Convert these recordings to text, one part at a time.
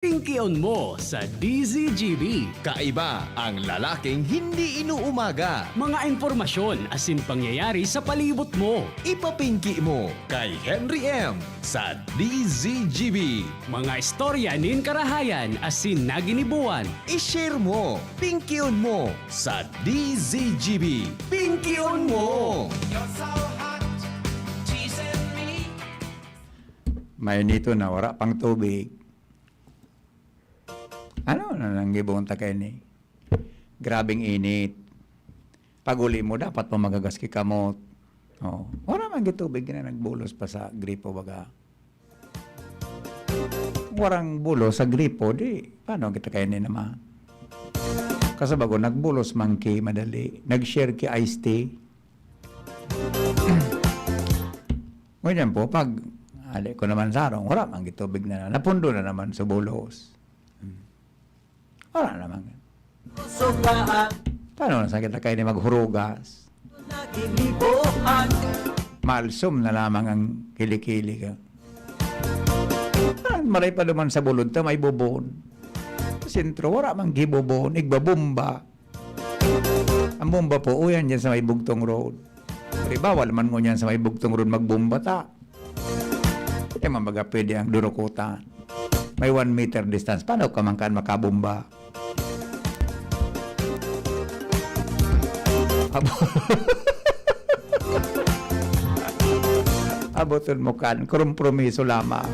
Pingkion mo sa DZGB. Kaiba ang lalaking hindi inuumaga. Mga informasyon asin pangyayari sa palibot mo. Ipapingki mo kay Henry M. sa DZGB. Mga istorya nin karahayan asin naginibuan. I-share mo, pingkion mo sa DZGB. Pingkion mo! May nito na wala pang tubig. Ano na nanggibong takay ni? Grabing init. Pag uli mo, dapat mo magagas kikamot. Oh. Wala man gitubig na nagbulos pa sa gripo baga. Warang bulos sa gripo, di. Paano kita kayo ni naman? Kasi bago nagbulos mangki madali. Nag-share ki iced tea. Ngayon po, pag ali ko naman sarong, wala man gitubig na. Napundo na naman sa bulos. Wala naman. Paano na sakit na kayo ni maghurugas? Malsum na lamang ang kilikili ka. Maray pa naman sa bulod ta may bubon. Sa sentro, wala mang gibubon. Igbabumba. Ang bumba po, uyan dyan sa may bugtong road. Pero bawal man mo yan sa may bugtong road magbumba ta. Kaya mamaga pwede ang durukutan. May 1 meter distance. Paano ka man kan makabumba? Aboton mo kan. Kompromiso lamang.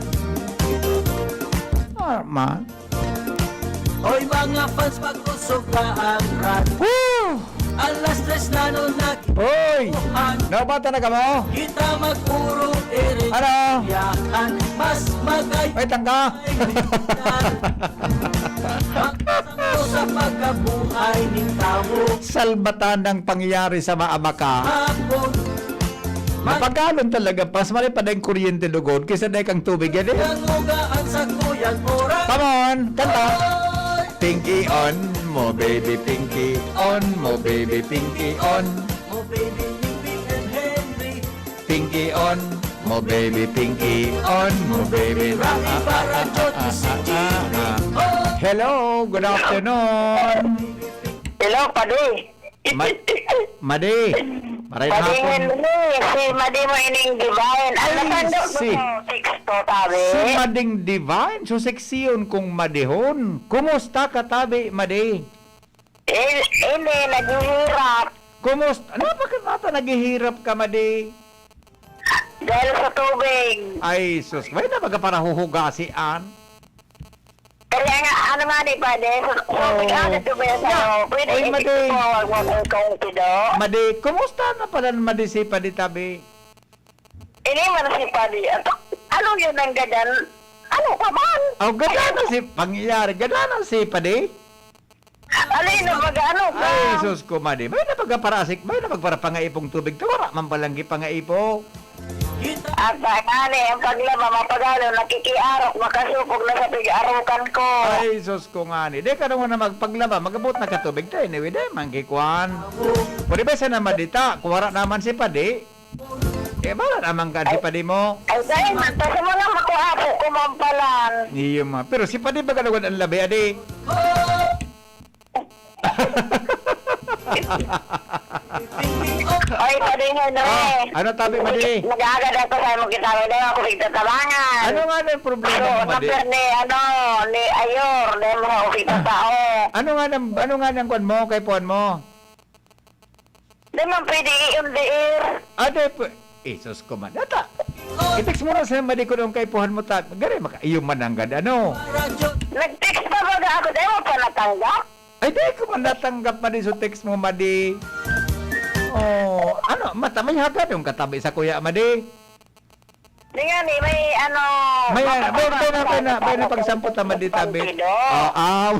Man. Oy mga fans, pag-usok ka ang rat. Woo! Alas 3 na nun Hoy! nakipuhan. Nabata na ka mo? Kita magpuro irin. Ano? Yahan, mas magay. Wait lang ka! Magsangko sa pagkabuhay ng tao. Salbatan ng pangyayari sa maabaka. Hapon, Mapagkalon talaga. Pas mali pa na yung kuryente lugod. Kaysa na kang tubig yan eh. magkangugaan sa kuyang oras. Come on! Kanta! Oy! Pinky on mo, baby, pinky on mo, baby, pinky on. Oh baby, Nicky and Henry. Pinky on mo, baby, pinky on mo, baby. Rocky para Jody City. Oh! Hello, good afternoon. Hello, Padi. Madi, maray na Padingin hapon. mo si Madi mo ining divine. Ang Ay, natando mo si- sixto, tabi. Si Mading Divine, so seksiyon kong Madihon. Kumusta ka tabi, Madi? Hindi, naghihirap. Kumusta? Ano bakit nata naghihirap ka, Madi? Dahil sa tubig. Ay, sus, may na baga para huhugasian? Kaya nga, ano nga ni Padi? Tubig ang tubig sa Yeah. pwede Oy, Madi. ikit mo, wag mo kong pido. Madi, kumusta na pala Madi si Padi tabi? Ini man si Padi. Ano yun ang gadan? Ano ka man? Oh, ganda na si pangyayari. Ganda na si Padi? Alin na mag-ano ka? Ay, sus ko, Madi. May na baga para asik, may na baga para pangaipong tubig. Tawara man palanggi pangaipo. Kita At nga ni, ang paglaba, mapagalo, nakikiarok, makasupog na sa pig-arukan ko. Ay, sus ko nga ni. Di ka naman na magpaglaba, magabot na katubig tayo. Anyway, di, manggikuan. Pwede ba sa naman dita? Kuwara naman si Padi. Eh, bala naman ka si Padi mo. Ay, dahil man, kasi mo na makuhapo, kumampalan. Iyo ma. Pero si Padi ba ganawan ang labi, adi? Ay, padingin na eh. Ano tabi, Madi? Nag-agad ako sa mo kita, hindi ako pagtatabangan. Ano nga na yung problema So, mo, Madi? number ni Ayor, di mo ako kita tao. Ano nga ng kuan mo, kay puan mo? Di man pwede iundiir. Ade, Isos ko man. Data. I-text mo na sa Madi ko nung kay puhan mo ta. Gari, iyo man ang ganda, ano? Nag-text pa ba na ako, di mo pa natanggap? Ay, di ko man natanggap, Madi, so text mo, Madi. Oh, ano, mata, may hagad yung katabi sa kuya, Madi. Di nga ni, may ano... May na pagsampot na Madi tabi. Oh, aw.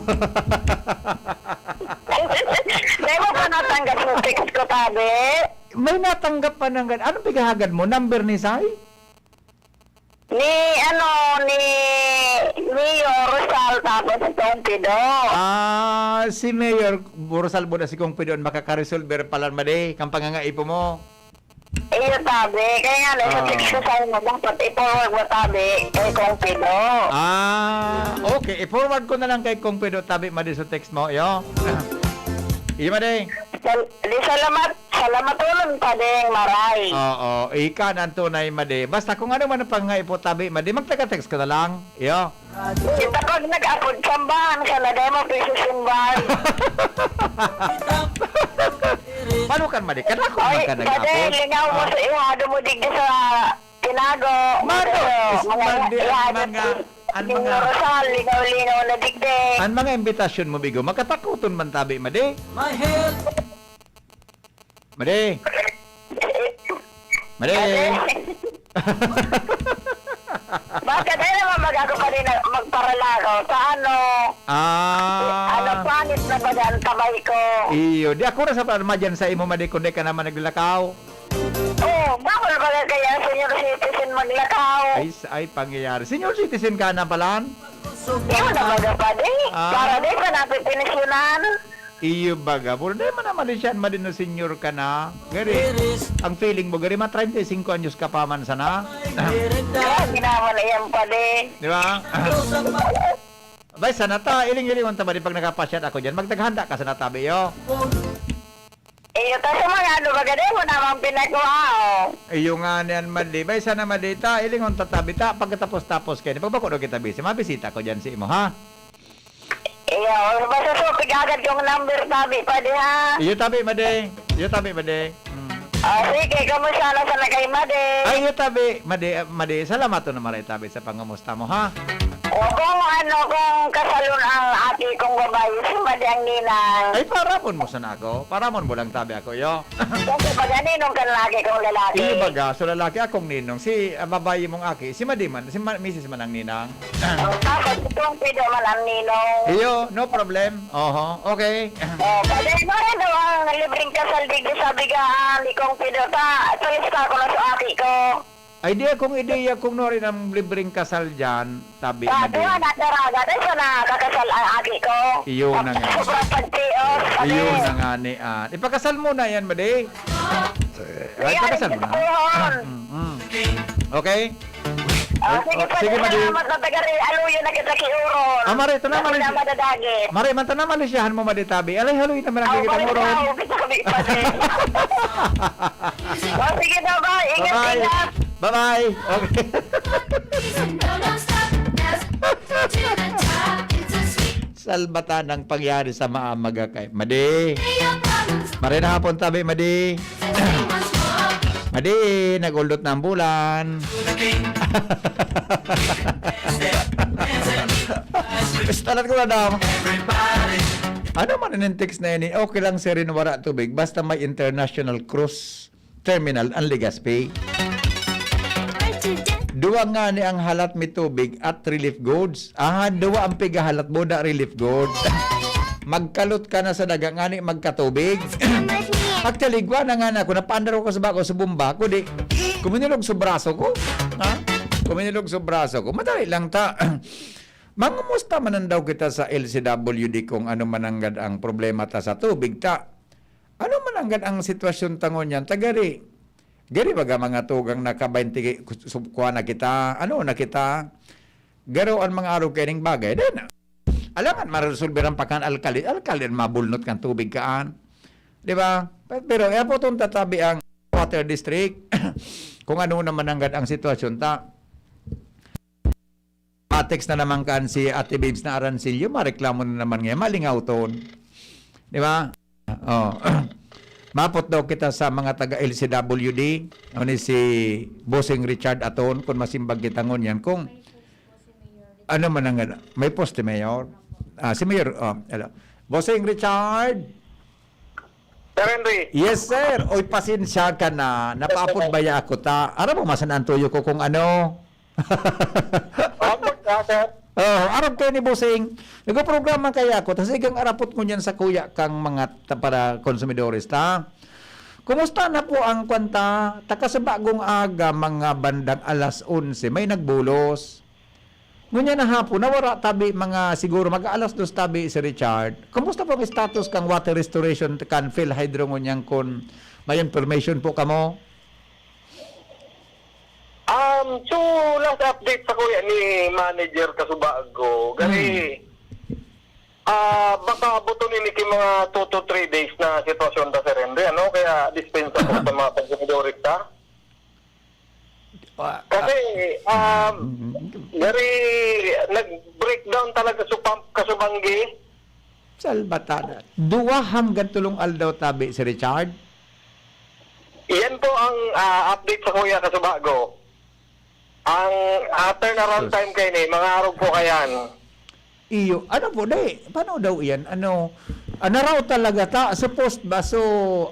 Di mo pa natanggap yung text ko, tabi? May natanggap pa ng ganda. Anong bigahagad mo? Number ni Sai? Ni Mayor Rosal tapos itong pido. Si Mayor Borosal Buda si Kong Pidon makakaresolver pala Madi, kang pangangaipo mo. Iyo tabi. Kaya nga, sa text ko sa'yo mo, dapat i-forward mo tabi kay Kong Pido. Okay. I-forward ko na lang kay Kong Pido tabi madi sa text mo. Yo. Iyo madi. Salamat ulit pa din, maray. Oo. Ika na ang tunay madi. Basta kung ano man ang pangaipo tabi madi, magtaga-text ka na lang. Yo. Kita pag nag-upload sambahan sa lagay mo, piso simbahan. Paano kan madi? Kana ko Oy, man ka pwede, nag-upload. lingaw mo sa ihado mo digdi sa tinago. Mano, mandi ang mga Rosal, lingaw-lingaw na digdi. ang mga imbitasyon mo bigo makatakuton man tabi madi. My head. Madi. Madi. Bakit ay naman mag-ako ka rin magparalakaw sa ano? Ano panit na ba dyan kamay ko? Iyo, di ako na sa madyan sa imo madi kundi ka naman naglakaw. Oh, bakit ba kaya senior citizen maglakaw? Ay pangyayari. Senior citizen ka na palan? Yan na baga pa di. Para di pa natin pinisyonan. Iyo baga. Puro di man naman siya madin na senior ka na. Gari. Ang feeling mo, gari 35 anyos ka pa man sana. Kaya ginawa na yan pa di. Di ba? Bay, sana ta. Iling-ilingon ta ba di pag nakapasyat ako dyan. Magtaghanda ka sana tabi yo. Ito sa mga ano baga di mo naman pinagawa oh. Iyo nga niyan madi. Bay, sana madita. Ilingon ta tabi ta. Pagkatapos-tapos kayo. Pagbako kita busy. Mabisita ko dyan si imo ha. Iyo, basta supig agad yung number tabi pa di ha. Iyo tabi madi. Iyo tabi madi. Sige, kamusta na sa kay Made? Ay, iyo tabi. Madi. Salamat to naman tabi sa pangamusta mo ha. O kung kasalun ang ati kong babae, si Made ang ninang. Ay, paramon mo sana ako. Paramon mo lang tabi ako, yo. Kasi pag ninong ka lagi kong lalaki. Iyo baga, so lalaki akong ninong. Si babae mong aki, si Madiman, si Mrs. man ang ninang. O tapos itong pido man ang ninong. Iyo, no problem. Oho, okay. O pwede mo rin daw ang libreng kasal digdi sa bigaan ni kong pido ta. Tulista ko na sa aki ko. Ay, ideya kung no rin ang libreng kasal dyan, tabi Sabi Madi. nga nataraga, dahil sa nakakasal ang aki ko. Iyo na nga. Sobrang pagtios. Iyo na nga ni Ann. Ipakasal mo na yan, Madi. Ay, ipakasal mo na. Okay? Sige pa, sige, Madi. salamat na tagari. Aluyo na kita kiuron. Mari, ito naman. Ako na madadagi. Mari, man naman siyahan mo, Madi, tabi. Alay, haluin naman ang kita mo ron. Sige na ba? Ingat, Bye-bye. ingat. Bye-bye. Okay. Salbata ng pangyari sa maamaga kay Madi. Mari na hapon tabi, Madi. Madi, nag-uldot na ang bulan. Pistalat ko na daw. Ano man ang text na yun? Okay lang sir, wala tubig. Basta may international cruise terminal ang Legazpi. Duwa nga ni ang halat mi tubig at relief goods. Duwa ang pigahalat mo na relief goods. Magkalot ka na sa daga nga ni magkatubig. Pagtaligwa na nga na ako, napaandar ko sa bako sa bumba ko, di. Kuminilog sa braso ko. Ha? Kuminilog sa braso ko. Madali lang ta. Mangumusta man daw kita sa LCWD kung ano mananggad ang problema ta sa tubig ta. Ano mananggad ang sitwasyon tangon yan? Tagari. Gari baga mga tugang naka-20 kuha na kita, ano na kita, garo ang mga araw kaning bagay. Then, alangan maresolve ang pakan alkali mabulnot kan tubig kaan. Di ba? Pero po itong tatabi ang water district, kung ano naman ang sitwasyon ta. Matex na naman kan si Ate Babes na Arancilio, mareklamo na naman ngayon, malingaw ton. Di ba? Oh. Mapot daw kita sa mga taga LCWD, ni si Bossing Richard Aton, kung masimbag kita ngon yan, kung ano man ang, may poste mayor, si Mayor, hello. Bossing Richard. Sir Henry. Yes sir, oy pasensya ka na, napaapod baya ako ta, ara mo masanaan tuyo ko kung ano. Arap kayo ni Bossing. Nag-programa kaya ako. Tapos igang arapot mo niyan sa kuya kang mga para konsumidores ta. Kumusta na po ang kwanta? Taka sa bagong aga, mga bandang alas 11, may nagbulos. Ngunya na hapon, nawara tabi mga siguro mag-alas 2 tabi si Richard. Kumusta po ang status kang water restoration kan Phil Hydro ngunyang kun may information po kamo? So last update sa kuya ni manager Kasubago, gani baka butunin ni mga 2 to 3 days na sitwasyon ta Sir Henry, ano? Kaya dispensa po sa mga pag-consumidores ta. Kasi gari nag-breakdown talaga sa pump Kasubanggi. Salbatada. Duwa hanggang tulong aldaw tabi si Richard. Iyan po ang update sa kuya Kasubago. Ang turnaround time kayo ni, mga araw po kayan. Iyo, ano po dai? Paano daw iyan? Ano raw talaga ta? Supposed ba so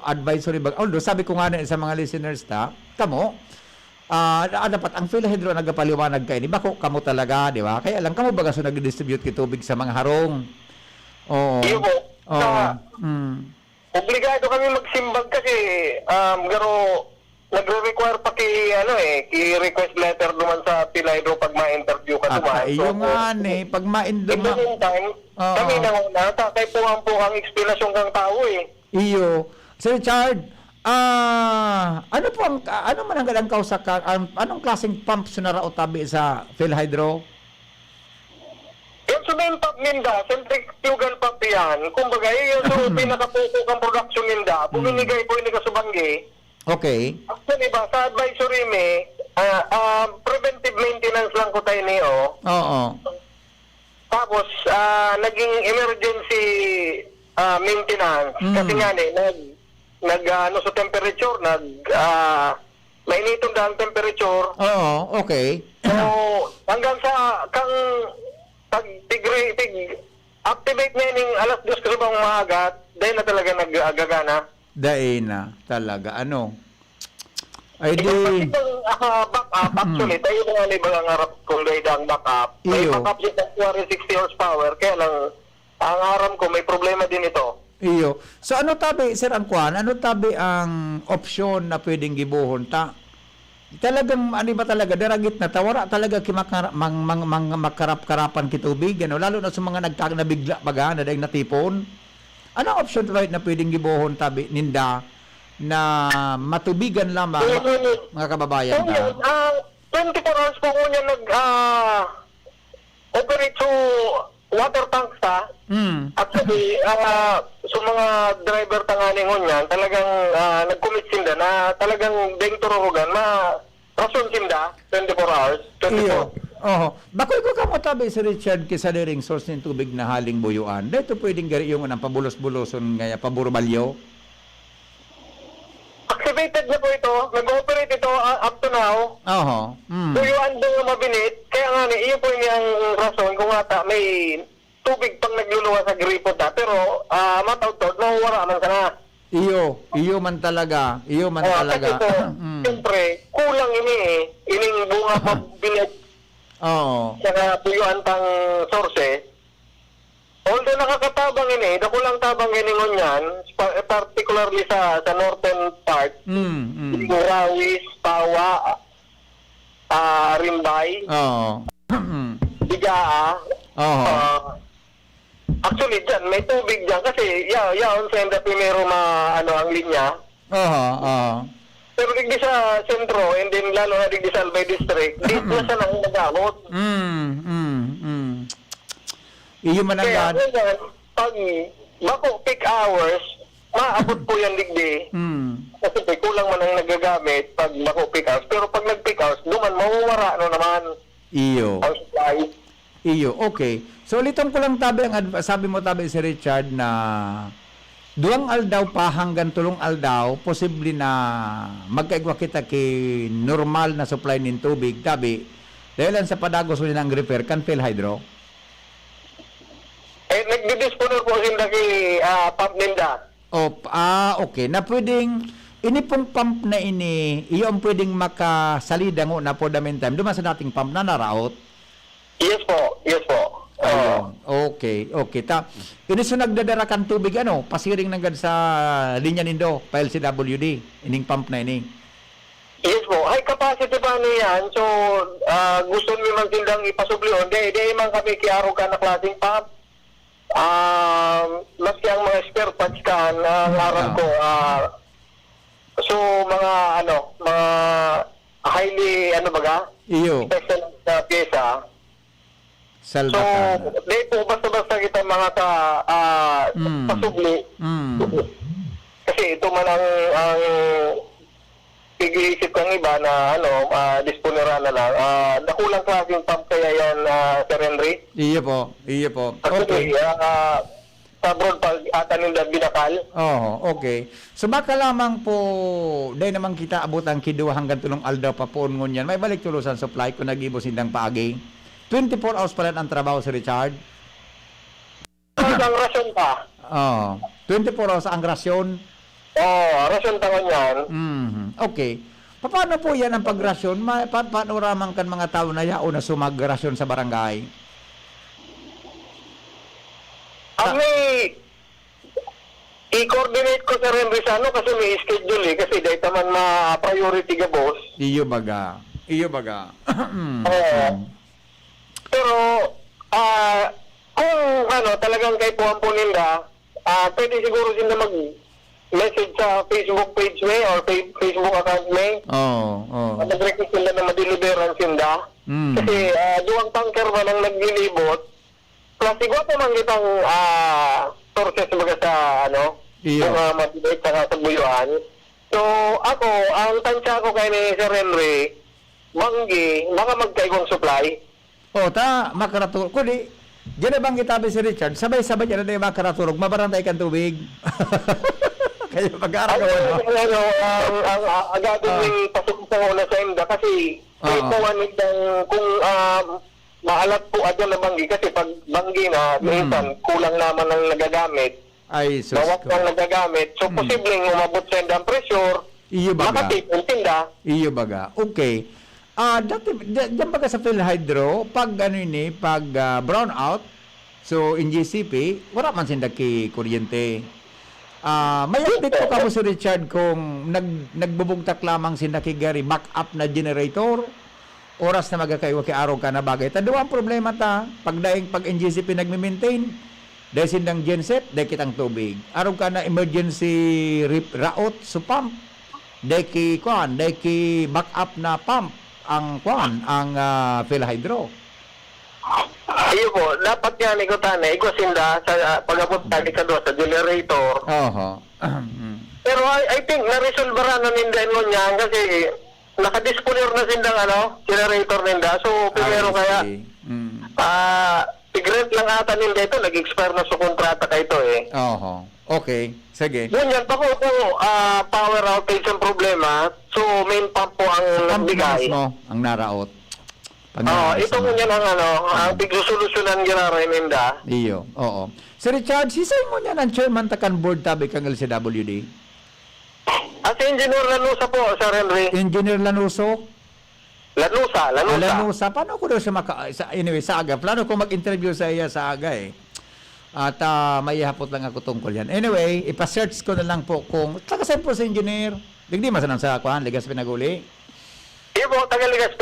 advisory ba? Although sabi ko nga na sa mga listeners ta, kamo dapat ang PhilHydro nagapaliwanag kay ni bako kamo talaga, di ba? Kaya lang kamo baga so nag-distribute ki tubig sa mga harong. Oo. Iyo po. Obligado kami magsimbag kasi garo nagre-require pa ki request letter duman sa PhilHydro pag ma-interview ka duman. Iyo nga ni pag ma-interview. In the meantime, kami na kay puhang ang explanation kang tao eh. Iyo. Sir Richard, ano po ang ano man ang gadang kausa ka anong klaseng pump sunara o tabi sa PhilHydro? Yung sa main pump ninda, centrifugal pump yan. Kumbaga, yung so, pinakapuso kang production ninda, buminigay po yung Kasubanggi. Okay. Actually ba, sa advisory me, preventive maintenance lang ko tayo niyo. Oo. Tapos, naging emergency maintenance. Kasi nga sa temperature, mainitong dahil temperature. Oo, okay. So, hanggang sa activate niya yung alas 2 kasi bang umagat, dahil na talaga nag-agagana. Dahil na talaga. Ano? Ay di... backup, actually, tayo nga ni Balang harap kung dahil ang backup. May Iyo. backup siya ng 60 horsepower, kaya lang, ang aram ko, may problema din ito. Iyo. So ano tabi, Sir Angkuan? Ano tabi ang opsyon na pwedeng gibuhon ta? Talagang ano ba talaga deragit na tawara talaga makarap-karapan kitubig ano lalo na sa mga nabigla baga na daig natipon. Ano option na pwedeng gibuhon tabi ninda na matubigan lamang mga kababayan ta? 24 hours po ko niya operate to water tanks ta. Actually, sa mga driver tanganing niyan, talagang nag-commit sinda na talagang deng turuhugan, rason sinda, 24 hours, 24. Iyo. Bakoy ko kamo tabi si Richard kisa diring source ng tubig na haling buyuan. Dito pwedeng gari yung anang pabulos-buloson ngaya paburbalyo. Activated na po ito, nag-ooperate ito up to now. Buyuan doon na mabinit, kaya nga ni, iyo po yung rason kung ata may tubig pang nagluluwa sa gripo ta, pero matawtod, mawawara man sana. Iyo man talaga. Kasi po, siyempre, kulang ining bunga pa binit. Oo. Sa buyuan pang source. Although nakakatabang dakulang tabang ngunyan, particularly sa northern part, Rawis, Tawa, Rimbay, Bigaa, actually dyan, may tubig dyan kasi yaon sa enda primero ang linya. Pero digdi sa sentro and then lalo na digdi sa Albay District, dito na siya nang nagamot. Iyo man ang Kaya pag bako peak hours, maabot po yan digdi. Kasi kulang man ang nagagamit pag bako peak hours. Pero pag nag-peak hours, duman mawawara naman. Iyo. Ang supply. Iyo, okay. So ulitin ko lang tabi sabi mo tabi si Richard na duwang aldaw pa hanggang tulong aldaw posible na magkaigwa kita ki normal na supply ng tubig tabi dahil sa padagos nila ang repair kan PhilHydro. Nagdi-disponer po sinda ki pump ninda. Okay. Na pwedeng ini pong pump na ini, iyo ang pwedeng makasalida ngo na po the meantime. Duman sa dating pump na naraot. Yes po. Ayun. Okay. Ini so nagdadarakan tubig pasiring nanggad sa linya nindo, pa LCWD, ining pump na ini. Yes po. High capacity pa niyan. So, gusto niyo man sindang ipasublion. Di man kami kiaro ka na klaseng pump. Maski ang mga spare parts ka na ngaran ko, so mga highly, Iyo. special na pyesa. So, Salvatana. di po basta-basta kita mga pasubli. Kasi ito man ang pag-iisip ng iba na disponera na lang. Nakulang klaseng pump kaya yan, Sir Henry. Iyo po. Actually, Okay. sa broad pag atanin na binakal. Oh, okay. So baka lamang po, dahil naman kita abot ang kiduwa hanggang tulong aldaw pa po ngunyan. May balik tulusan supply kung nag-ibo sindang paagi. 24 hours pa rin ang trabaho si Richard. Ang rasyon pa. 24 hours ang rasyon. Rasyon tangan yan. Okay. Paano po yan ang pagrasyon? Paano ramang kan mga tao na yao na sumagrasyon sa barangay? Ang may i-coordinate ko sa Henry sa kasi may schedule kasi dahil naman ma-priority ka, boss. Iyo baga. Pero, kung talagang kay puhampunin ka, pwede siguro sila mag-message sa Facebook page may or Facebook account may. Mag-request sila na ma-deliveran sila. Kasi, duwang tanker man ang naglilibot, plus, siguro man kitang sources baga sa, mga matibay sa buyuan. So, ako, ang tansya ko kay ni Sir Henry, Manggi, baka magkaigong supply. Makaraturog. Kundi, diyan na bang kitabi si Richard, sabay-sabay yan na yung makaraturog, mabarantay kang tubig. Kaya mag-aaral ka Ang agadong may pasok sa una sa inda kasi may pawanig ng kung maalat po adyan na banggi kasi pag banggi na, minsan kulang naman ang nagagamit. Ay, sus bawat ko. ang nagagamit. So, posibleng umabot sa inda ang pressure, Iyo baga. makatipon tinda. Iyo baga. Okay. Diyan baga sa PhilHydro, pag brown out, so in GCP, wala man sindaki kuryente. May update ko kamo si Richard kung nagbubugtak lamang sindaki gari backup na generator, oras na magkakaiwa kay araw ka na bagay. Tado ang problema pag in GCP nagme-maintain, dahil sindang genset, dahil kitang tubig. Araw ka na emergency route so pump, dahil ki backup na pump, ang PhilHydro. Iyo po, dapat yan ikutanay, igusinda sa pag-abot tayo sa generator. Pero I think na-resolve na ninda mo niyan kasi nakadisponer na sindang generator ninda. So, primero kaya, tig-rent lang ata ninda ito, nag-expire na sa kontrata ka ito eh. Okay, sige. Ganyan pa kung power outage ang problema, so main pump po ang nagbigay. Ang naraot. Ito mo niyan ang tig-solusyonan ginaray ninda. Iyo, oo. Si Richard, sisay mo niyan ang chairman takan board tabi kang LCWD? As engineer Lanusa po, Sir Henry. Engineer Lanuso? Lanusa. Paano ko daw siya sa aga? Plano ko mag-interview sa iya sa aga eh. At may hapot lang ako tungkol yan. Anyway, ipa-search ko na lang po kung tagasan po sa engineer. Digdi masanang sa Ligas Pinaguli. Iyo po, Ligas.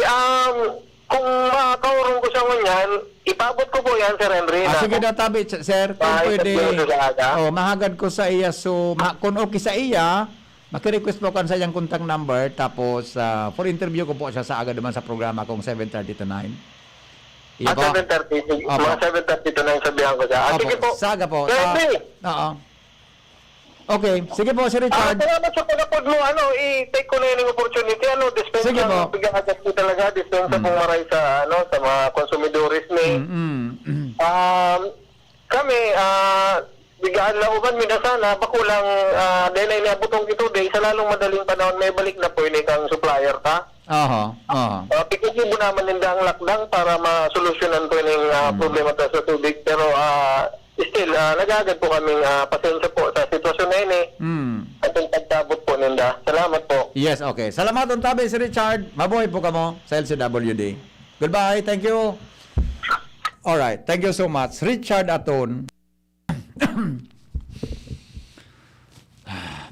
Kung makaurong ko siya ngunyan, ipabot ko po yan, Sir Henry. Sige na tabi, sir. Kung pwede, mahagad ko sa iya. So, kung okay sa iya, maki-request po kan sa iyang contact number. Tapos, for interview ko po siya sa aga naman sa programa kong 7:30 to 9. 7:30. Mga 7:30 to 9 sabihan ko siya. Sige po. Saga po. Sir Henry. Okay. Sige po, Sir Richard. Salamat sa pagkapod mo. I-take ko na yung opportunity. Dispensa. Sige po. Bigyan agad ko talaga. Dispensa pong maray sa mga konsumidores ni. Kami, bigyan lauban mi na sana. Bakulang, dahil na inabutong ito, dahil sa lalong madaling panahon, may balik na po yun kang supplier ka. Pikitibo naman ninda ang lakdang para masolusyonan po yung problema sa tubig. Pero, still, nagagad po kaming pasensya po sa sitwasyon na yun at yung pagtabot po ninda. Salamat po. Yes, okay. Salamat ang tabi, Sir Richard. Mabuhay po kamo sa LCWD. Goodbye. Thank you. Alright. Thank you so much. Richard Aton.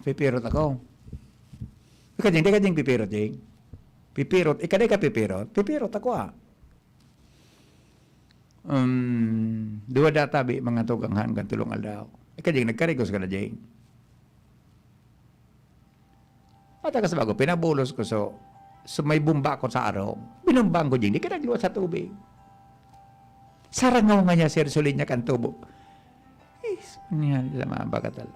Pipirot ako. Ikading pipirot, Jing. Pipirot. Ikaday ka pipirot. Pipirot ako Dua databi mga tuganghan kan tulong aldaw. Ikading nagkarigos ka na, Jing. At ako sa bago, pinabulos ko so So may bumba ako sa araw. Binumbang ko dyan. Di ka nagluwa sa tubig. Sarangaw nga niya, sir, sulin niya kan tubo. Niya, sa mga bakatal.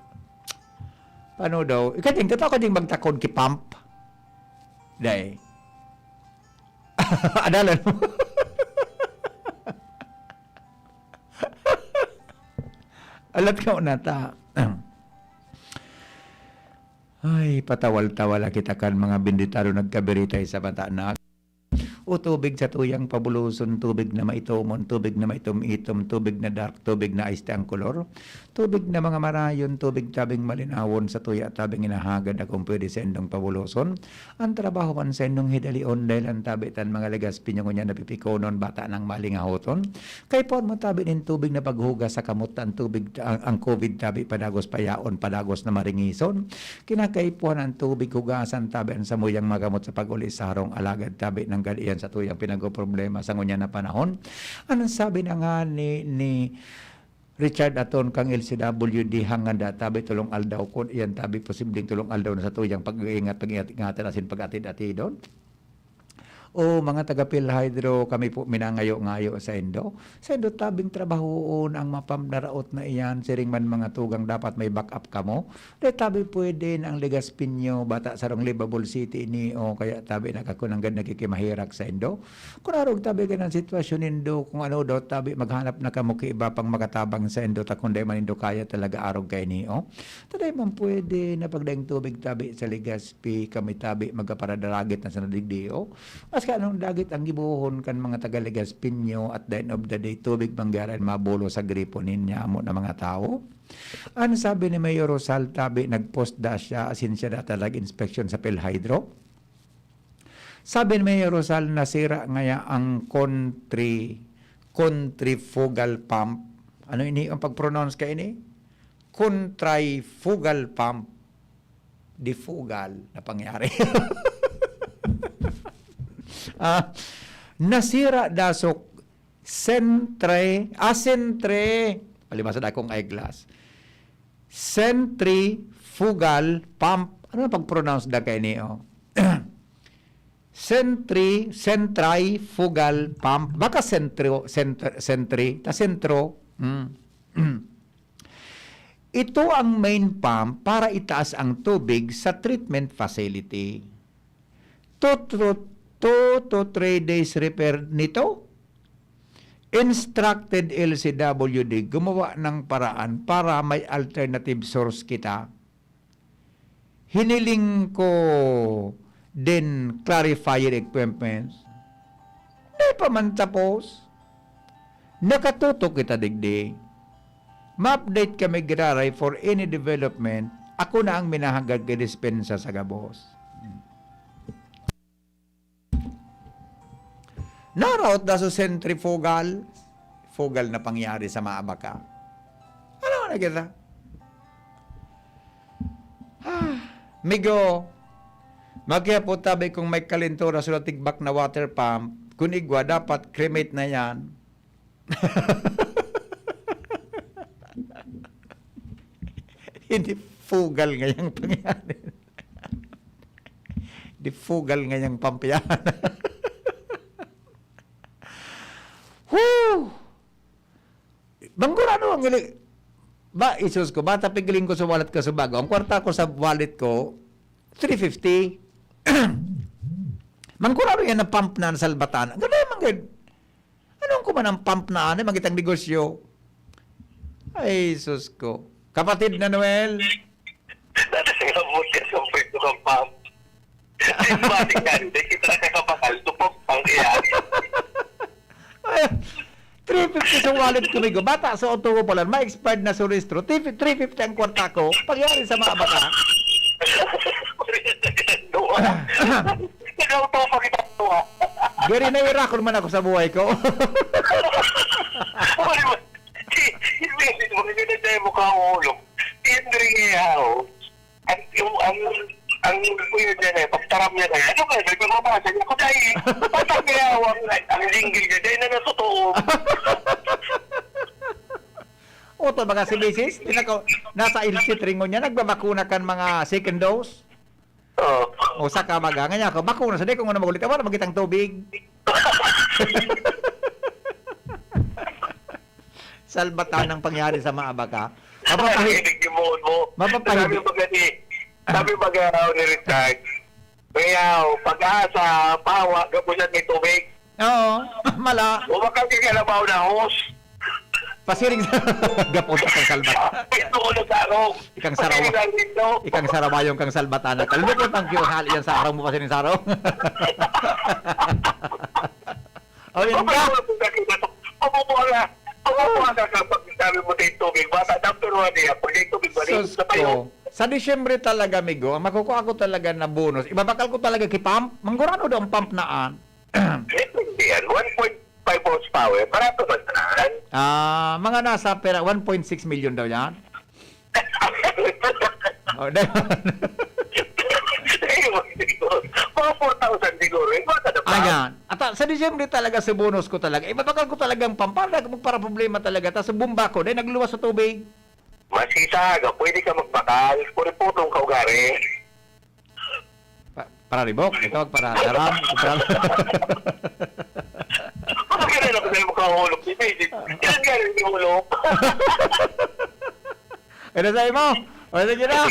Paano daw? Ikating, totoo ka ding magtakod ki pump. Day. Adalan mo. Alat ka unata. Ay, patawal-tawala kita kan mga binditaro nagkabiritay sa bata na. O tubig sa tuyang pabuluson, tubig na maitomon, tubig na maitom-itom, tubig na dark, tubig na iste ang kolor, tubig na mga marayon, tubig tabing malinawon sa tuya tabing inahagad na kung pwede sa endong pabuluson. Ang trabaho man sa endong hidalion dahil ang tabitan mga legas pinyo niya napipikonon bata ng malingahoton. Kay pon mo tabi ng tubig na paghugas sa kamot ang tubig ang COVID tabi padagos payaon, padagos na maringison. Kinakaipuan ang tubig hugasan tabi ang samuyang magamot sa pag-ulis sa harong alagad tabi ng galian sa tuyang pinag-problema sa ngunya na panahon. Anong sabi na nga ni Richard Aton kang LCWD hanganda tabi tulong aldaw kun iyan tabi posibleng tulong aldaw na sa tuyang pag-iingat asin pag-atid-atidon. O mga taga-Pil Hydro, kami po minangayo-ngayo sa Indo. Sa Indo, tabing trabahoon ang mapamdaraot na iyan. Siring man mga tugang dapat may backup ka mo. Dahil tabi pwede ang Ligas Pinyo, bata sa rong Livable City ni o kaya tabi nakakunanggan nakikimahirak sa Indo. Kung arog tabi ka ng sitwasyon Indo, kung ano daw tabi maghanap na kamo iba pang makatabang sa Indo, takunday man Indo kaya talaga arog kay ni o. Taday man pwede na pagdaing tubig tabi sa Ligaspi, kami tabi magkaparadaragit na sa nadigdio. Kaya anong dagit ang gibuhon kan mga taga-Ligas Pinyo at the end of the day, tubig manggaran mabulo sa gripo ninya mo na mga tao. Ano sabi ni Mayor Rosal tabi, nag-post da siya, asin siya data inspection sa Philhydro. Sabi ni Mayor Rosal, nasira ngaya ang contrifugal pump. Ano ini ang pag-pronounce ka ini? Contrifugal pump. Difugal na pangyari. Nasira dasok sentre palimasa da akong eyeglass centrifugal pump. Ano pag-pronounce da kay niyo? Centrifugal pump, baka sentro ito ang main pump para itaas ang tubig sa treatment facility. 2 to 3 days repair nito. Instructed LCWD gumawa ng paraan para may alternative source kita. Hiniling ko din clarifier equipments. Di pa man tapos. Nakatutok kita digdi. Ma-update kami giraray for any development. Ako na ang minahagag dispensa sa gabos. Naraot da sa centrifugal na pangyari sa maabaka. Ano na kita? Migo, magkaya po tabi kung may kalintura sa tigbak na water pump, kung igwa, dapat cremate na yan. Hindi fugal ngayang pangyari. Hindi fugal ngayang pampiyana. Banggurado ang ba, isus ko, bata pigiling ko sa wallet ko sa bago. Ang kwarta ko sa wallet ko, 350. Mangkurado yan ang pump na sa Albatan. Ganun manggid. Anong kuman ang pump na ano, magitang negosyo? Ay, isus ko. Kapatid na Noel. Dati nga mo siya sa pwede kang pump. Simbalik na rin, kita na kakabakal, tupok pang iyan. 350 sa wallet ko, migo. Bata sa auto ko pala, ma-expired na sa registro. 350 ang kwarta ko. Pagyari sa mga bata. Nag-auto pa kita tuwa. Gari na irakon man ako sa buhay ko. Hindi mo nagdadaya mo ka ulong. Henry Maceda. Ang kuya dyan eh, pagtaram niya kaya, ano kaya, nagpapabasa niya ko dahil, patang niya ang linggil niya, dahil na natotoo. Oto mga si Mrs. Nasa ilsit ringo niya, nagbabakuna kan mga second dose. Oo. Usa ka baga nga ako. Bako na sa di ko nga magulit. Awa na magitang tubig. Salbatan ang pangyari sa maaba ka. Nakikinig yung mood mo. Mapapahid. Sabi mag-araw ni Richard, kaya pag-asa, pawa, gabusan may tubig. Oo, mala. Umakang kikalabaw na host. Pasiring sa gapon kang salbatan. Ito ko na sarong. Ikang sarawa. Ikang saramayong kang salbatan. Kalunod ang kiwahali yan sa araw mo pasiring sarong. O yun ka. Pumupuha ka kapag sabi mo tayo tubig. Bata, dampuruhan niya. Pag yung tubig ba rin sa tayo? Sa Disyembre talaga, amigo, ang makukuha ko talaga na bonus, ibabakal ko talaga kipump. Manggurano daw ang pump naan. Hindi yan. 1.5 horsepower. Para ito ba saan? Mga nasa pera, 1.6 million daw yan. O, Mga 4,000 siguro. Ayan. At sa Disyembre talaga sa bonus ko talaga, ibabakal ko talagang pump. Para problema talaga. Tapos sa bumba ko, dahil nagluwas sa tubig. Masisaga, pwede ka magbakal. Puriputong ka ugari. Para ribok, ito para daram. Kailan ako sa'yo makahulog si Bidit? Kailan gano'n yung hulog? Ano sa'yo mo? O, sige na.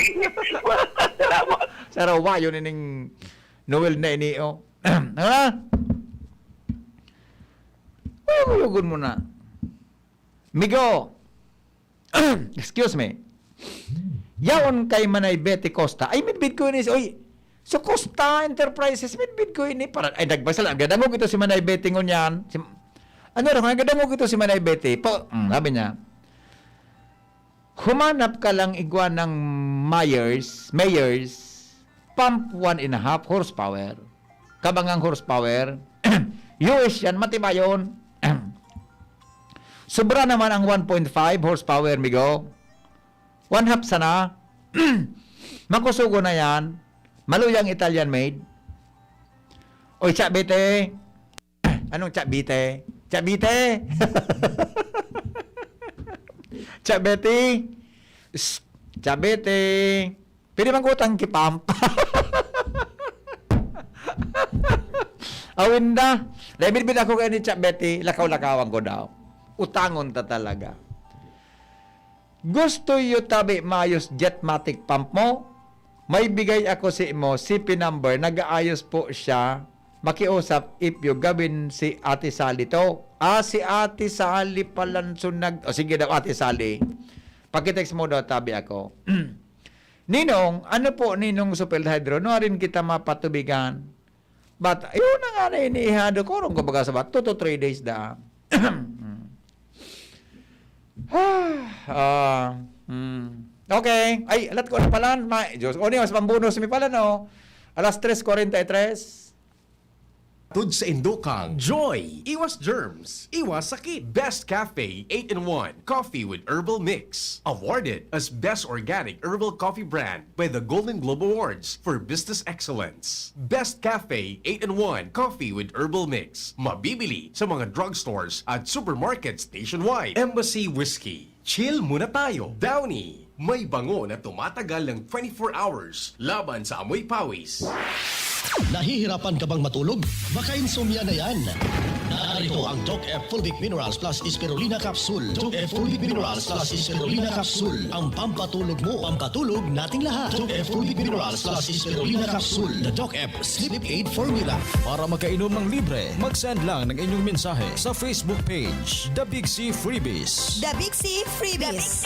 Salamat. Sa rawa, yun ining Noel na ini, o. Ha? Uyugun mo na. Migo. Excuse me. Yaon kay Manay Betty Costa. Ay, midbid ko ini. Oy, so Costa Enterprises, midbid ko ini. Para, ay, nagbasal. Ang gadangog ito si Manay Betty ngunyan. Ano rin, ang gadangog ito si Manay Betty. Sabi niya, humanap ka lang igwa ng Mayors, pump 1.5 horsepower. Kabangang horsepower. US yan, matibayon. Sobra naman ang 1.5 horsepower, migo. 1/2 sana. Makusugo na yan. Maluyang Italian made. Oy, Chabite. Anong Chabite? Chabite. Chabete. Chabete. Pwede bang utang kipamp? Awinda. Lebid ako kayo ni Chabete. Lakaw-lakawan ko daw. Utangon ta talaga. Gusto yu tabi mayos jetmatic pump mo? May bigay ako si mo, CP number, nag-aayos po siya. Makiusap if you gawin si Ate Sally to. Si Ate Sally pala sige daw, Ate Sally. Pakitext mo daw, tabi ako. Ninong, ano po Ninong Supel Hydro? No rin kita mapatubigan. But, yun na nga na inihado ko. Rung kumbaga sa 2 to 3 days da. Okay. Ay, alat ko na pala. Diyos, o niya, mas pambunus mi pala, no? Alas 3:43. Tud sa Indokang, Joy! Iwas germs, iwas sakit. Best Cafe 8-in-1 Coffee with Herbal Mix. Awarded as Best Organic Herbal Coffee Brand by the Golden Globe Awards for Business Excellence. Best Cafe 8-in-1 Coffee with Herbal Mix. Mabibili sa mga drugstores at supermarkets nationwide. Embassy Whiskey. Chill muna tayo. Downy. May bango na tumatagal ng 24 hours laban sa amoy pawis. Nahihirapan ka bang matulog? Baka insomnia na yan. Narito ang Doc F Full Vic Minerals Plus Spirulina Capsule. Doc F Full Vic Minerals Plus Spirulina Capsule. Ang pampatulog mo, pampatulog nating lahat. Doc F Full Vic Minerals Plus Spirulina Capsule. The Doc F Sleep Aid Formula. Para makainom ng libre, mag-send lang ng inyong mensahe sa Facebook page, The Big C Freebies. The Big C Freebies.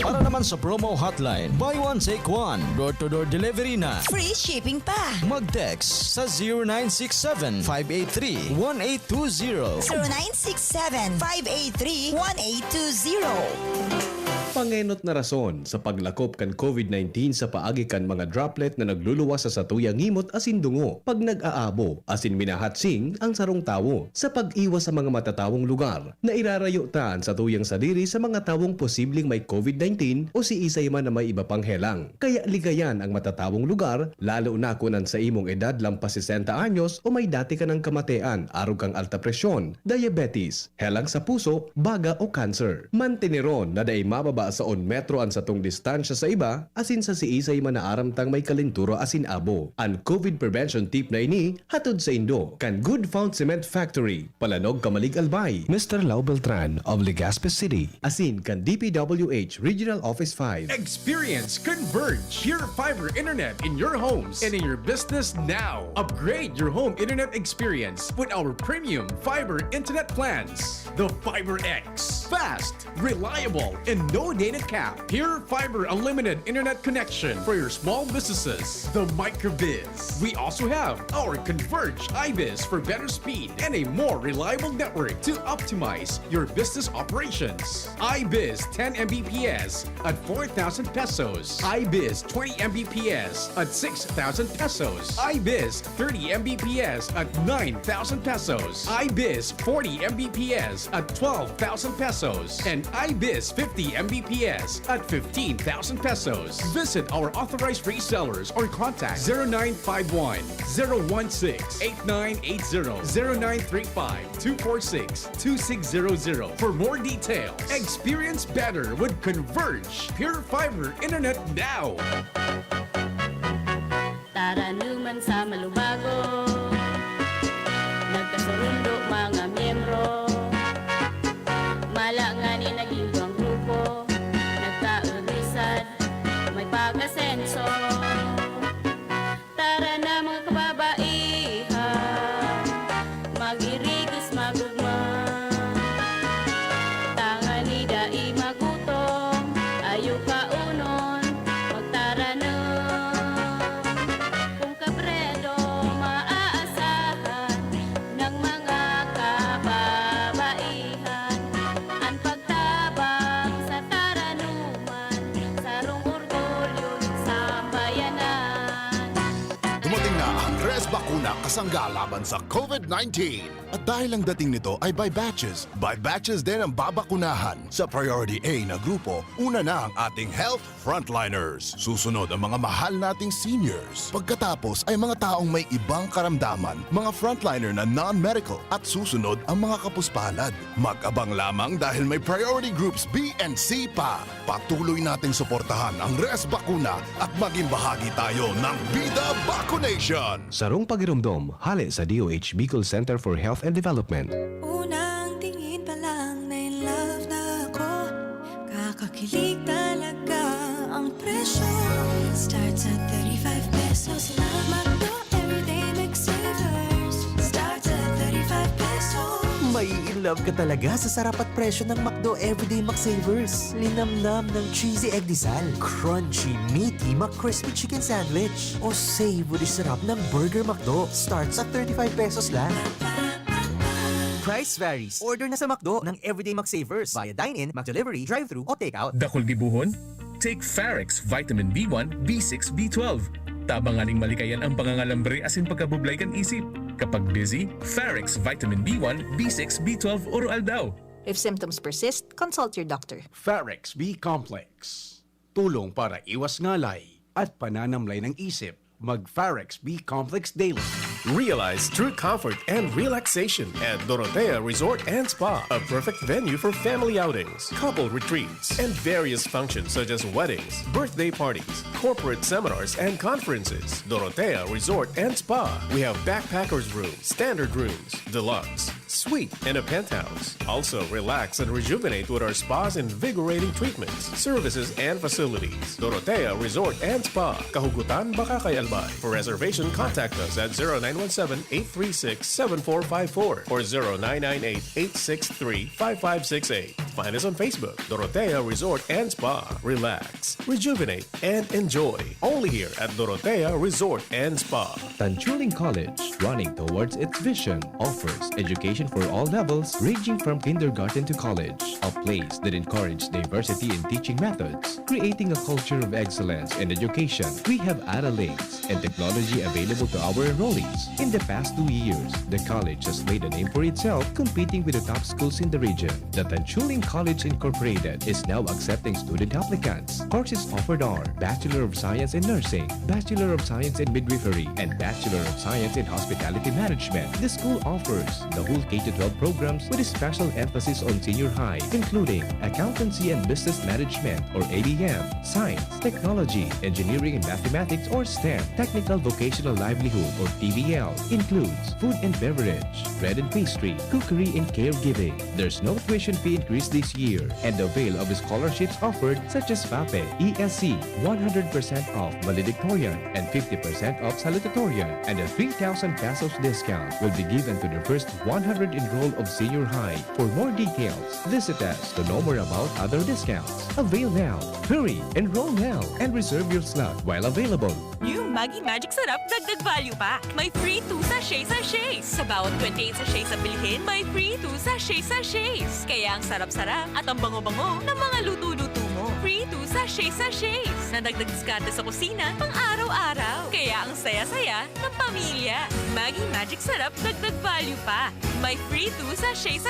Para naman sa promo hotline, buy one take one, door-to-door delivery na. Free shipping pa. Mag-text sa 0967-583-1820. 0967-583-1820. Pangenot na rason sa paglakop kan COVID-19 sa paagi kan mga droplet na nagluluwas sa satuyang ngimot asin dungo pag nag-aabo asin minahatsing ang sarong tawo sa pag-iwas sa mga matatawong lugar na irarayo taan sa tuyang sadiri sa mga tawong posibleng may COVID-19 o si isay man na may iba pang helang. Kaya ligayan ang matatawong lugar lalo na kunan sa imong edad lampas 60 anyos o may dati ka ng kamatean, arog kang alta presyon, diabetes, helang sa puso, baga o cancer. Mantineron na daay mababa saon metro ang satong distansya sa iba, asin sa siisay manaaramtang may kalinturo asin abo. Ang COVID prevention tip na ini, hatod sa Indo, kan Good Found Cement Factory, Palanog, Kamalig, Albay, Mr. Lau Beltran of Legazpi City, asin kan DPWH Regional Office 5. Experience Converge, pure fiber internet in your homes and in your business now. Upgrade your home internet experience with our premium fiber internet plans. The Fiber X. Fast, reliable, and no data cap. Pure fiber unlimited internet connection for your small businesses. The Microbiz. We also have our Converge iBiz for better speed and a more reliable network to optimize your business operations. iBiz 10 Mbps at 4,000 pesos. iBiz 20 Mbps at 6,000 pesos. iBiz 30 Mbps at 9,000 pesos. iBiz 40 Mbps at 12,000 pesos. And iBiz 50 Mbps at 15,000 pesos. Visit our authorized resellers or contact 0951 016 8980 0935 246 2600 for more details. Experience better with Converge Pure Fiber Internet now. Tara naman sa malubago, nagkasurundo mga miyembro, malangani naging buwang grupo, nagkaurisad, may pag-asenso. Tara na mga kababaihan, mag-irigis magugma, tangan ni dai magutom, ayaw kaunon, magtara na. Kung kabredo maaasahan ng mga kababaihan, ang pagtabang sa taranuman, sarong orgulyo ng sambayanan. Dumating na ang Res Bakuna kasangga laban sa COVID-19. At dahil ang dating nito ay by batches din ang babakunahan. Sa Priority A na grupo, una na ang ating health frontliners. Susunod ang mga mahal nating seniors. Pagkatapos ay mga taong may ibang karamdaman, mga frontliner na non-medical. At susunod ang mga kapuspalad. Mag-abang lamang dahil may priority groups B and C pa. Patuloy nating suportahan ang Res Bakuna at maging bahagi tayo ng Bida Vaccination. Sarong pagirumdom, hali sa DOH Bicol Center for Health and Development. Unang tingin pa lang na in love na ako. Kakakilig talaga ang presyo. Starts at 35 pesos lang. Magno everyday McSavers. Starts at 35 pesos. May in love ka talaga sa sarap at presyo ng McDo Everyday McSavers. Linamnam ng cheesy egg disal, crunchy, meaty McCrispy chicken sandwich, o savory sarap ng Burger McDo. Starts at 35 pesos lang. Price varies. Order na sa McDo ng Everyday McSavers via dine-in, McDelivery, drive-thru o take-out. Dakol gibuhon? Take Farex Vitamin B1, B6, B12. Tabanganing malikayan ang pangangalambre asin pagkabublay kan isip. Kapag busy, Farex Vitamin B1, B6, B12 oral daw. If symptoms persist, consult your doctor. Farex B Complex. Tulong para iwas ngalay at pananamlay ng isip. Mag-Farex B Complex Daily. Realize true comfort and relaxation at Dorotea Resort and Spa, a perfect venue for family outings, couple retreats, and various functions such as weddings, birthday parties, corporate seminars, and conferences. Dorotea Resort and Spa. We have backpackers rooms, standard rooms, deluxe, suite, and a penthouse. Also, relax and rejuvenate with our spa's invigorating treatments, services, and facilities. Dorotea Resort and Spa, Kahugutan, Bakakay, Albay. For reservation, contact us at 0917-836-7454 or 0998-863-5568. Find us on Facebook, Dorotea Resort and Spa. Relax, rejuvenate, and enjoy. Only here at Dorotea Resort and Spa. Tanchuling College, running towards its vision, offers education for all levels ranging from kindergarten to college. A place that encourages diversity in teaching methods, creating a culture of excellence in education. We have analytics and technology available to our enrollees. In the past 2 years, the college has made a name for itself, competing with the top schools in the region. The Tanchuling College Incorporated is now accepting student applicants. Courses offered are Bachelor of Science in Nursing, Bachelor of Science in Midwifery, and Bachelor of Science in Hospitality Management. The school offers the whole K-12 programs with a special emphasis on senior high, including Accountancy and Business Management or ABM, Science, Technology, Engineering and Mathematics or STEM, Technical Vocational Livelihood or TVL, includes food and beverage, bread and pastry, cookery and caregiving. There's no tuition fee increase this year, and the avail of scholarships offered such as FAPE, ESC, 100% off valedictorian and 50% off salutatorian, and a 3,000 pesos discount will be given to the first 100 enrolled of senior high. For more details, visit us to know more about other discounts. Avail now, hurry, enroll now, and reserve your slot while available. New Maggi Magic Sarap Dagdag Value Pack. May free 2 sachets. Sa bawat 28 sachets na bilhin, may free 2 sachets. Kaya ang sarap-sarap at ang bango-bango ng mga luto-luto mo. Free 2 sachets. Na dagdag diskarte sa kusina pang araw-araw. Kaya ang saya-saya ng pamilya. Maggi Magic Sarap Dagdag Value Pack. May free 2 sachets.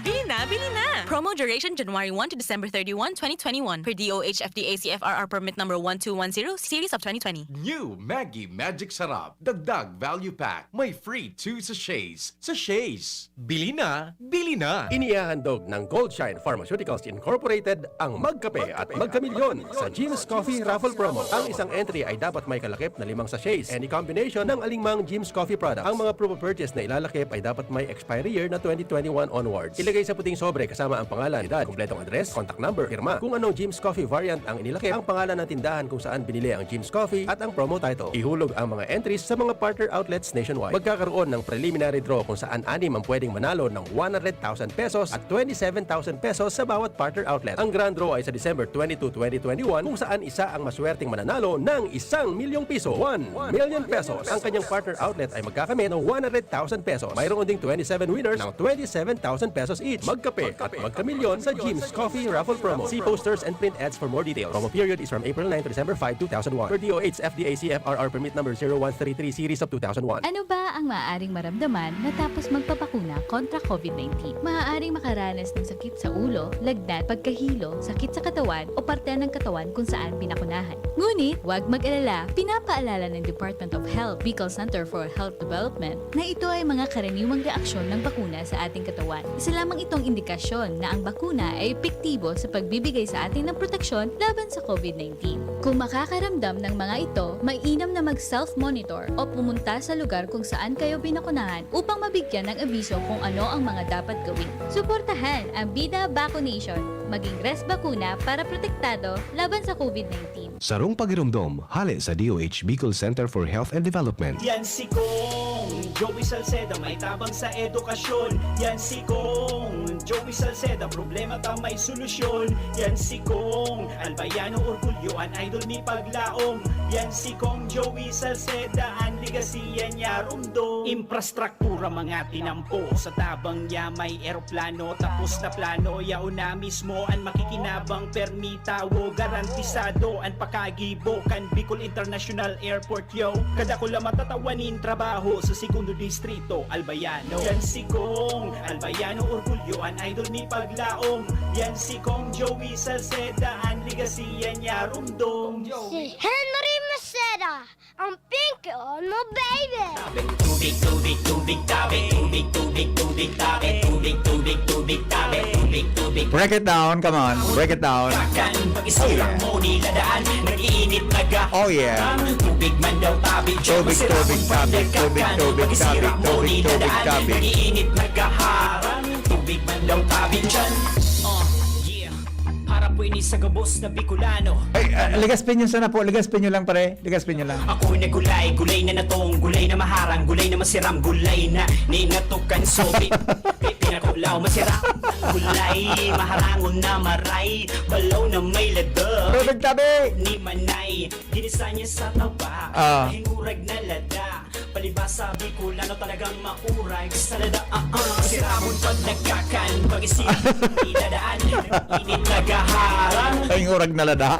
Bili na! Promo duration January 1 to December 31, 2021. Per DOH FDA CFRR permit number 1210 series of 2020. New Maggie Magic Sarap. Dagdag Value Pack. May free 2 sachets. Sachets. Bili na! Bili na! Inihahandog ng Goldshine Pharmaceuticals Incorporated ang Magkape at Magkamilyon sa Jim's Coffee Raffle Promo. Ang isang entry ay dapat may kalakip na 5 sachets. Any combination ng alingmang Jim's Coffee products. Ang mga proof of purchase na ilalakip ay dapat may expiry year na 2021 onwards. Ilagay sa puting sobre kasama ang pangalan, edad, kumpletong address, contact number, firma. Kung anong Jim's Coffee variant ang inilakip, ang pangalan ng tindahan kung saan binili ang Jim's Coffee at ang promo title. Ihulog ang mga entries sa mga partner outlets nationwide. Magkakaroon ng preliminary draw kung saan 6 ang pwedeng manalo ng 100,000 pesos at 27,000 pesos sa bawat partner outlet. Ang grand draw ay sa December 22, 2021 kung saan isa ang maswerteng mananalo ng 1 milyong piso. 1 million pesos. Ang kanyang partner outlet ay magkakamit ng 100,000 pesos. Mayroon ding 27 winners ng 27,000 pesos each. Magkape at magkamilyon sa Jim's Coffee Raffle Promo. See posters and print ads for more details. Promo period is from April 9 to December 5, 2001. Per DOH FDA CFRR permit number 0133 series of 2001. Ano ba ang maaaring maramdaman matapos magpapakuna kontra COVID-19? Maaaring makaranas ng sakit sa ulo, lagnat, pagkahilo, sakit sa katawan o parte ng katawan kung saan pinakunahan. Ngunit, huwag mag-alala, pinapaalala ng Department of Health, Bicol Center for Health Development na ito ay mga karaniwang reaksyon ng bakuna sa ating katawan. Isa lamang itong indikasyon na ang bakuna ay epektibo sa pagbibigay sa atin ng proteksyon laban sa COVID-19. Kung makakaramdam ng mga ito, mainam na mag-self-monitor o pumunta sa lugar kung saan kayo binakunahan upang mabigyan ng abiso kung ano ang mga dapat gawin. Suportahan ang Bida Vaccination, maging res bakuna para protektado laban sa COVID-19. Sarong pagirumdom, hali sa DOH Bicol Center for Health and Development. Yan si Kong Joey Salceda, may tabang sa edukasyon. Yan si Kong Joey Salceda, problema ta may solusyon. Yan si Kong Albayano Orgulyo, an idol ni Paglaom. Yan si Kong Joey Salceda, ang ligasiya niya rumdo. Infrastruktura mga tinampo, sa tabang niya may eroplano. Tapos na plano, yao na mismo ang makikinabang permitawo. Garantisado ang pakagibo kan Bicol International Airport yo. Kada ko lang matatawanin trabaho sa segundo distrito Albayano. Yan si Kong Albayano Orgulyo, an idol ni Paglaom. Yan si Kong Joey Salceda, ang ligasiya niya rumdong. Si Henry Maceda, ang Pingkion mo baby. Tubig, tubig, tubig, tabi. Tubig, tubig, tubig, tabi. Tubig, tubig, tubig, tabi. Tubig, tubig. Break it down, come on, break it down. Pag-isirang mo niladaan, nag-iinit naga. Oh yeah. Tubig man daw tabi. Tubig, tubig, tabi. Tubig, tubig, tabi. Tubig, tubig, tabi. Nag-iinit nagaharang. Tubig man daw tabi dyan. Yeah. Harap po ini sa gabos na Bicolano. Ay, ligaspin nyo sana po. Ligaspin nyo lang pare. Ligaspin nyo lang. Ako'y nagulay, gulay na natong, gulay na maharang, gulay na masiram, gulay na ninatukan sobi. Pinakulaw masira, gulay, maharangon na maray, balaw na may lada. Tubig tabi! Ni Manay, ginisa niya sa taba, hingurag na lada. Palibasa, Bicolano talagang maurag sa lada. Siramon pag nagkakan, pag-isip, inadaan, init nagaharang. Ay, ngurag na lada.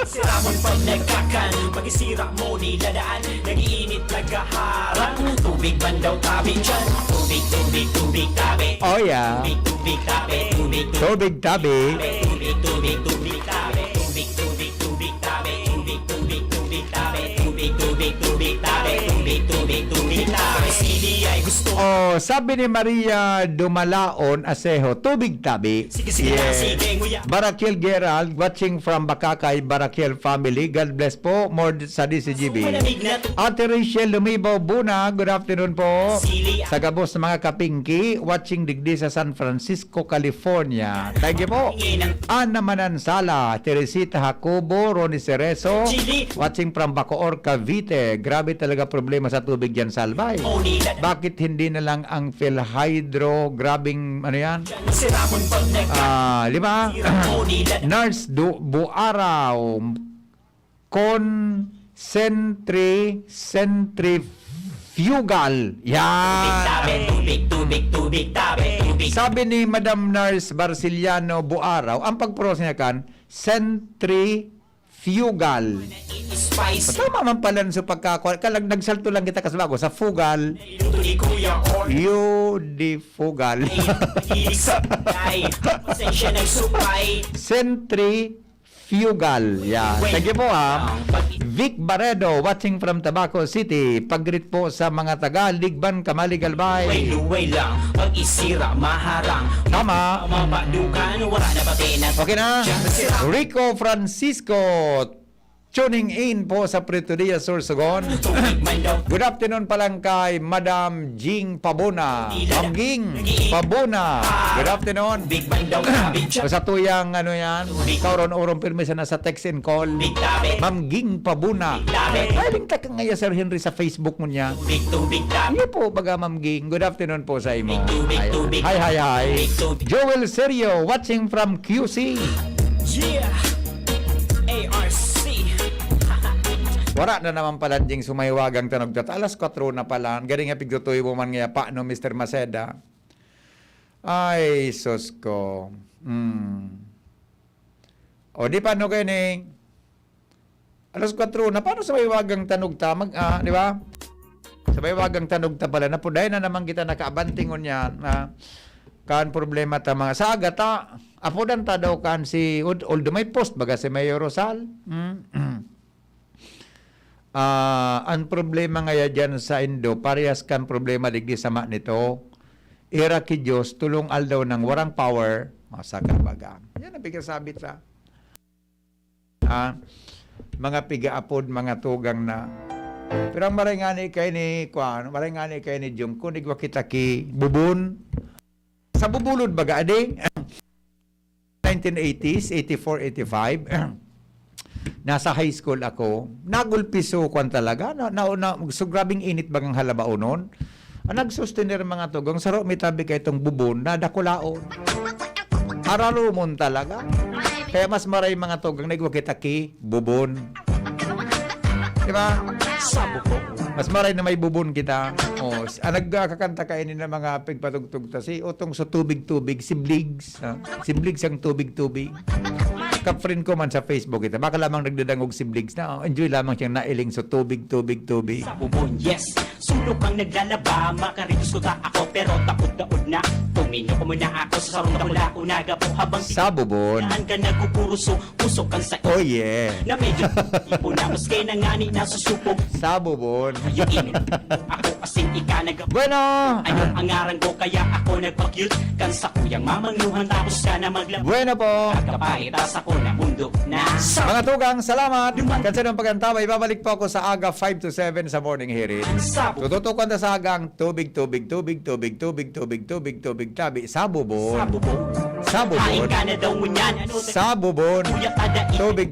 Si Ramon pag nagkakan, pag-isira mo niladaan, nag-iinit nagkaharang. Tubig man daw tabi dyan. Tubig, tubig, tubig tabi. Oh, yeah. Tubig, tubig tabi. Tubig, Tubig tabi. tubig, tubig, tubig tabi. Tubig, tubig, tubig tabi. Tubig, tubig, tubig tabi. Tubig, tubig, tubig tabi. Tubig, tubig, tubig tabi. Sili ay gusto. Oh, sabi ni Maria Dumalaon Asejo, tubig tabi. Sige, sige, nguya. Barakiel Gerald, watching from Bakakay, Barakiel family. God bless po. More sa DZGB. Ate Rachel Lumibo Buna, good afternoon po. Sa gabos ng mga kapingki, watching digdi sa San Francisco, California. Thank you po. Ana Manansala, Teresita Jacobo, Ronnie Cerezo, watching from Bacoor, Cavite. Grabe talaga problema sa tubig yan, Salbay. Bakit hindi na lang ang PhilHydro, grabing ano yan? Lima? Nurse Buaraw, centrifugal. Yan. Sabi ni Madam Nurse Barciliano Buaraw, ang pagpronounce niya kan, centrifugal. Tama man pala sa pagkakuha. Kalag nagsalto lang kita kasi bago sa fugal. Fugal. Centrifugal. Yeah. Thank you po ha. Vic Barredo, watching from Tabaco City. Pag-greet po sa mga taga Ligban, Kamaligalbay. Luway lang, pag-isira, maharang. Tama. Mapadukan, wala na patina. Okay na. Rico Francisco, tuning in po sa Pretoria, Sorsogon. Good afternoon pa lang kay Madam Jing Pabona. Ma'am Ging Pabona. Good afternoon. Sa tuyang ano yan, kauron-urong permisa na sa text and call. Ma'am Ging Pabona. Ay, lingta ka ngayon, Sir Henry, sa Facebook mo niya. Iyo po, baga Ma'am Ging. Good afternoon po sa imo. Hi. Joel Serio, watching from QC. Yeah. ARC. Wala na naman pala ding sumaywagang tanog data. Alas 4 na pala. Galing nga pigtutuyo mo man nga pa, no, Mr. Maceda. Ay, sus ko. O, di pa, no, kayo ni? Alas 4 na. Paano sumaywagang tanog ta? Di ba? Sumaywagang tanog ta pala. Napuday na naman kita nakaabantingon yan. Kan problema ta mga saga ta. Apodan ta daw kan si Oldo may post baga si Mayor Rosal. Ang problema ngaya dyan sa Indo, parehas kan problema digdi sama nito. Ira ki Diyos, tulong aldaw ng warang power, masaka baga. Yan ang pigasabit sa. Mga pigaapod, mga tugang na. Pero ang maringani kay ni Kwan, maringani kay ni Jung, kunig wakita ki bubun. Sa bubulod baga, ading 1980s, 84, 85, nasa high school ako, nagulpiso kwan talaga, so grabing init bagang halabao nun. Nagsustenir mga tugang, saro may tabi kay itong bubon, nadakulaon. Aralumon talaga. Kaya mas maray mga tugang, nagwakita ki, bubon. Diba? Sabo ko. Mas maray na may bubon kita. Nagkakanta kainin ng mga pigpatugtog ta si otong sa tubig-tubig, sibligs. Sibligs ang tubig-tubig. Ka-friend ko man sa Facebook ito. Baka lamang nagdadangog sibligs na enjoy lamang siyang nailing sa tubig-tubig. Sa bubon, yes. Sulok ang naglalaba, makaritos ko ta ako, pero takot-daod na. Tumino ko muna ako sa sarong dakula, unaga po habang sa bubon. Saan ka nagkukuruso, pusok kang sa oh yeah. Na medyo ipo na, mas kay nangani na susupog. Sa bubon. Ako kasing ikanag. Bueno. Anong angaran ko, kaya ako nagpa-cute. Kan sa kuyang mamangnuhan, tapos ka na maglaba. Bueno po. Kagapaitas ako na mundo na. Mga tugang, salamat. Kasi ng pagkantaway, babalik po ako sa aga 5 to 7 sa morning hearing. Tututukan na sa agang tubig, tabi. Sa bubon. Sa bubon. Sa bubon.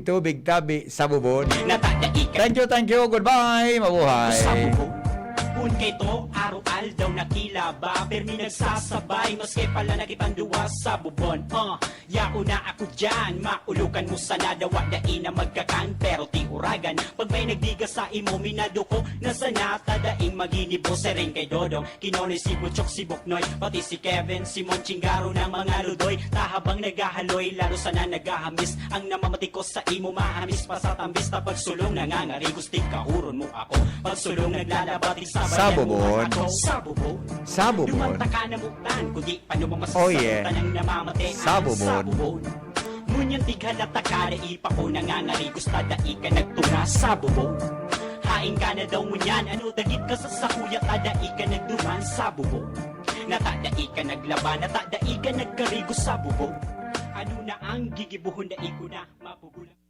Tubig, tabi. Sa bubon. Thank you. Goodbye. Mabuhay. Keto, araw-al daw nakilaba Permi nagsasabay, maski pala nakipanduwa sa bubon Yauna ako dyan, maulukan mo sana dawa dain na magkakan Pero ti uragan, pag may nagdiga sa imo minado ko Nasa nata daing maginibo sereng kay Dodong Kinone si Butchok, si Buknoy, pati si Kevin Simon Chingaro ng mga ludoy Tahabang nagahaloy, lalo sana nagahamis Ang namamati ko sa imo mahamis pa sa tambis Na pagsulong nangangari, gusting kahuron mo ako Pagsulong naglalabati sa bayan mo ako Sabubon Sabubon. Dumanta ka na muktan, kundi paano mo Oh, yeah. masasagutan ang namamate Sabubon. Ngunyan tighalata ka na ipa ko nangangari Gusta dai ka nagtunga sa bubon Haing ka na daw ngunyan Ano dagit ka sa sakuya Tadai ka nagduman sa bubon Natadai ka naglaban Natadai ka nagkarigo sa bubon Ano na ang gigibuhon na iko na mapugulang